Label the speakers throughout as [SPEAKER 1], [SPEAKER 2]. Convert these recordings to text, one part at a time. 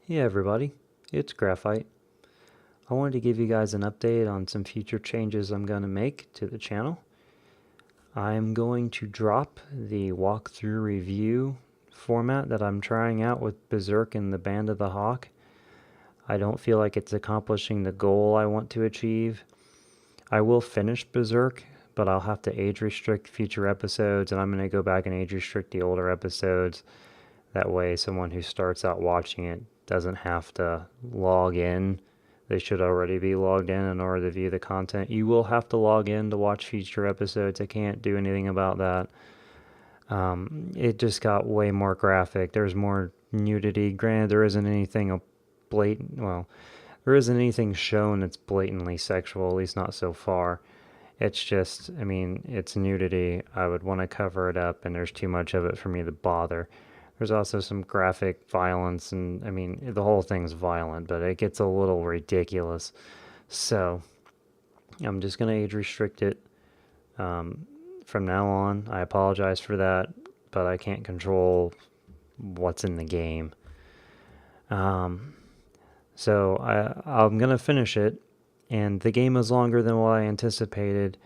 [SPEAKER 1] Hey everybody, it's Graphite. I wanted to give you guys an update on some future changes I'm going to make to the channel. I'm going to drop the walkthrough review format that I'm trying out with Berserk and the Band of the Hawk. I don't feel like it's accomplishing the goal I want to achieve. I will finish Berserk, but I'll have to age restrict future episodes, and I'm going to go back and age restrict the older episodes. That way someone who starts out watching it doesn't have to log in. They should already be logged in order to view the content. You will have to log in to watch future episodes. I can't do anything about that. It just got way more graphic. There's more nudity. Granted, there isn't anything blatant. Well, there isn't anything shown that's blatantly sexual, at least not so far. It's just, I mean, it's nudity. I would want to cover it up, and there's too much of it for me to bother. There's also some graphic violence, and I mean, the whole thing's violent, but it gets a little ridiculous. So, I'm just going to age restrict it from now on. I apologize for that, but I can't control what's in the game. I'm going to finish it, and the game is longer than what I anticipated.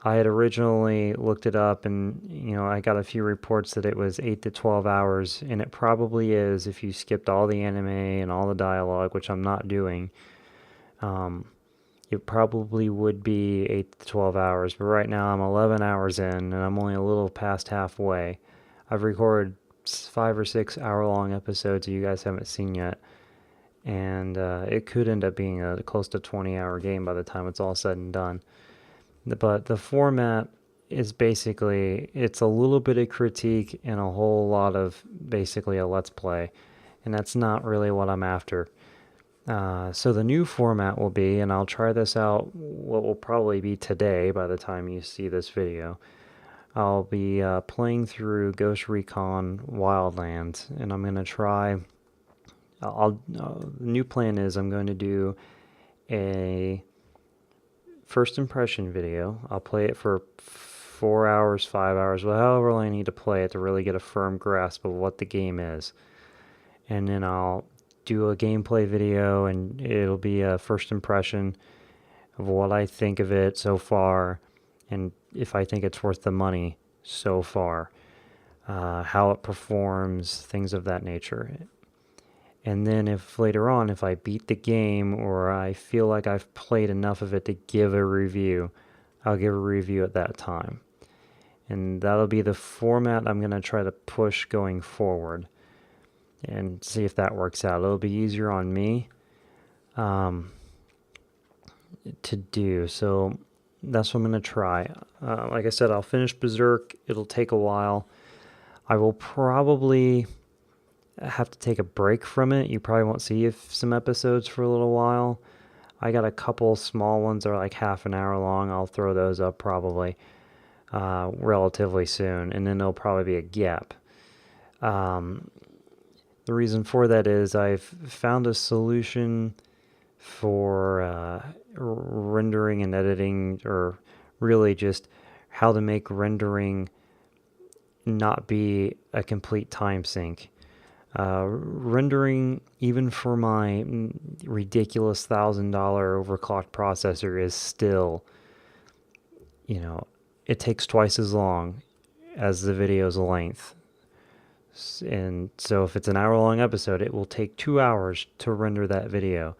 [SPEAKER 1] I had originally looked it up, and I got a few reports that it was 8 to 12 hours, and it probably is if you skipped all the anime and all the dialogue, which I'm not doing. It probably would be 8 to 12 hours, but right now I'm 11 hours in, and I'm only a little past halfway. I've recorded 5 or 6 hour-long episodes that you guys haven't seen yet, and it could end up being a close to 20-hour game by the time it's all said and done. But the format is basically, it's a little bit of critique and a whole lot of basically a let's play. And that's not really what I'm after. So the new format will be, and I'll try this out, what will probably be today by the time you see this video. I'll be playing through Ghost Recon Wildlands, and I'm going to try, the new plan is I'm going to do a first impression video. I'll play it for 4 hours, 5 hours, however long I need to play it to really get a firm grasp of what the game is. And then I'll do a gameplay video, and it'll be a first impression of what I think of it so far, and if I think it's worth the money so far, how it performs, things of that nature. And then if later on, if I beat the game or I feel like I've played enough of it to give a review, I'll give a review at that time. And that'll be the format I'm going to try to push going forward and see if that works out. It'll be easier on me to do. So that's what I'm going to try. Like I said, I'll finish Berserk. It'll take a while. I will probably have to take a break from it. You probably won't see some episodes for a little while. I got a couple small ones that are like half an hour long. I'll throw those up probably relatively soon, and then there'll probably be a gap. The reason for that is I've found a solution for rendering and editing, or really just how to make rendering not be a complete time sink. Rendering, even for my ridiculous $1,000 overclocked processor, is still, it takes twice as long as the video's length. And so if it's an hour-long episode, it will take 2 hours to render that video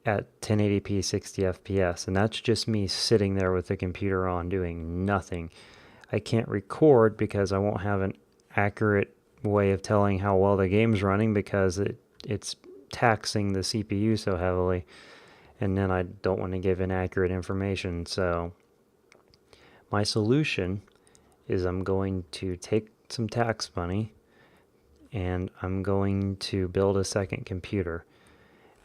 [SPEAKER 1] at 1080p 60 FPS. And that's just me sitting there with the computer on doing nothing. I can't record because I won't have an accurate way of telling how well the game's running, because it's taxing the CPU so heavily, and then I don't want to give inaccurate information. So my solution is I'm going to take some tax money and I'm going to build a second computer.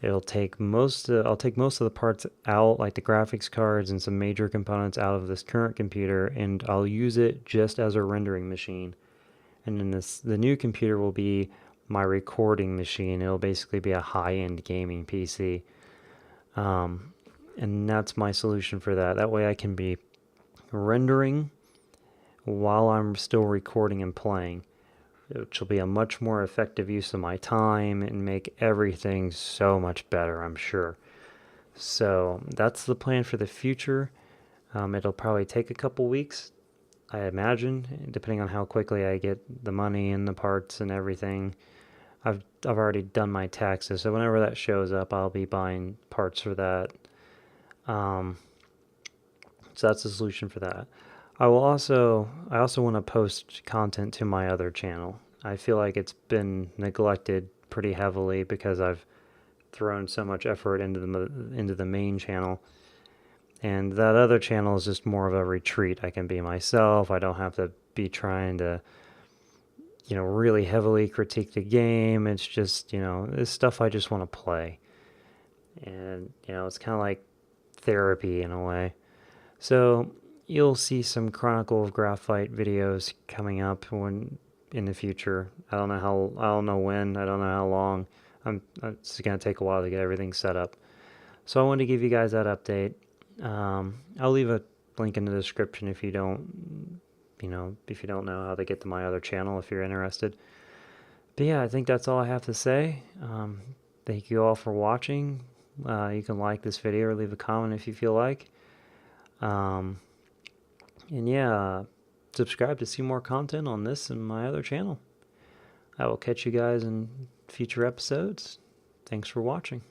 [SPEAKER 1] I'll take most of the parts out, like the graphics cards and some major components, out of this current computer, and I'll use it just as a rendering machine. And then the new computer will be my recording machine. It'll basically be a high-end gaming PC. And that's my solution for that. That way I can be rendering while I'm still recording and playing. which will be a much more effective use of my time and make everything so much better, I'm sure. So that's the plan for the future. It'll probably take a couple weeks, I imagine, depending on how quickly I get the money and the parts and everything. I've already done my taxes, so whenever that shows up, I'll be buying parts for that. Um, so that's the solution for that. I also want to post content to my other channel. I feel like it's been neglected pretty heavily because I've thrown so much effort into the main channel. And that other channel is just more of a retreat. I can be myself. I don't have to be trying to, really heavily critique the game. It's just, it's stuff I just want to play. And, it's kind of like therapy in a way. So you'll see some Chronicle of Graphite videos coming up in the future. I don't know when, I don't know how long. It's going to take a while to get everything set up. So I wanted to give you guys that update. I'll leave a link in the description if you don't know how to get to my other channel if you're interested. But yeah, I think that's all I have to say. Thank you all for watching. You can like this video or leave a comment if you feel like. And yeah, subscribe to see more content on this and my other channel. I will catch you guys in future episodes. Thanks for watching.